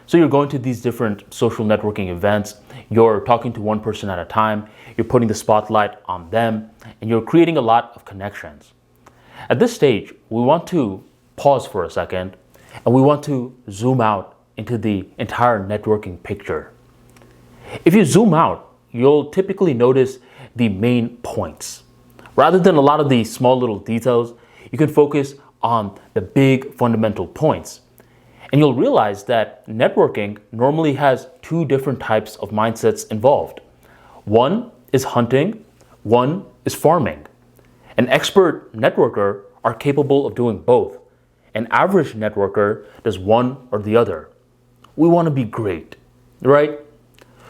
So you're going to these different social networking events, you're talking to one person at a time, you're putting the spotlight on them, and you're creating a lot of connections. At this stage, we want to pause for a second, and we want to zoom out into the entire networking picture. If you zoom out, you'll typically notice the main points. Rather than a lot of the small little details, you can focus on the big fundamental points. And you'll realize that networking normally has two different types of mindsets involved. One is hunting, one is farming. An expert networker are capable of doing both. An average networker does one or the other. We want to be great, right?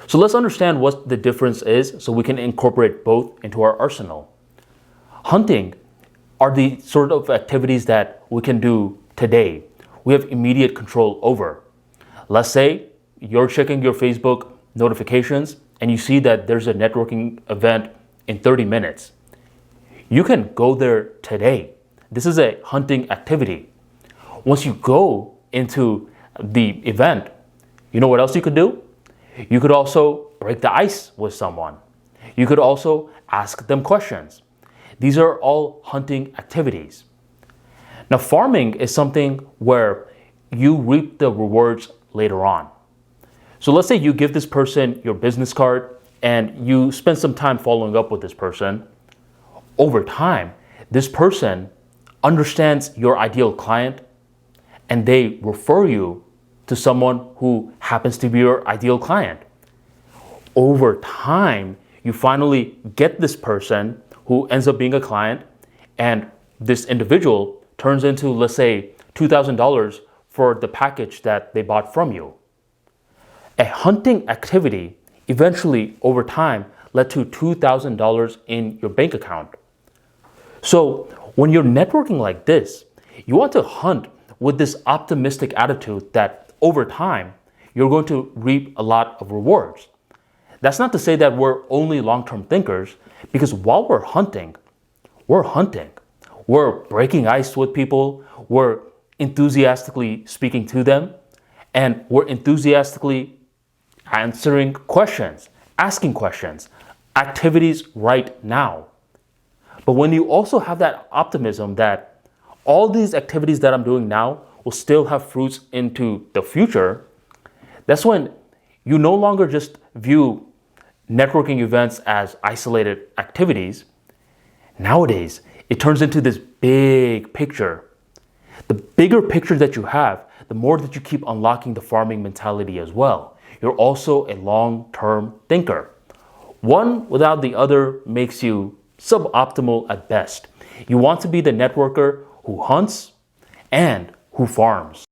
So let's understand what the difference is so we can incorporate both into our arsenal. Hunting are the sort of activities that we can do today. We have immediate control over. Let's say you're checking your Facebook notifications and you see that there's a networking event in 30 minutes. You can go there today. This is a hunting activity. Once you go into the event, you know what else you could do? You could also break the ice with someone. You could also ask them questions. These are all hunting activities. Now, farming is something where you reap the rewards later on. So let's say you give this person your business card and you spend some time following up with this person. Over time, this person understands your ideal client and they refer you to someone who happens to be your ideal client. Over time, you finally get this person who ends up being a client, and this individual turns into, let's say, $2,000 for the package that they bought from you. A hunting activity eventually, over time, led to $2,000 in your bank account. So when you're networking like this, you want to hunt with this optimistic attitude that over time, you're going to reap a lot of rewards. That's not to say that we're only long-term thinkers, because while we're hunting. We're breaking ice with people, we're enthusiastically speaking to them, and we're enthusiastically answering questions, asking questions, activities right now. But when you also have that optimism that all these activities that I'm doing now will still have fruits into the future, that's when you no longer just view networking events as isolated activities. Nowadays, it turns into this big picture. The bigger picture that you have, the more that you keep unlocking the farming mentality as well. You're also a long-term thinker. One without the other makes you suboptimal at best. You want to be the networker who hunts and who farms.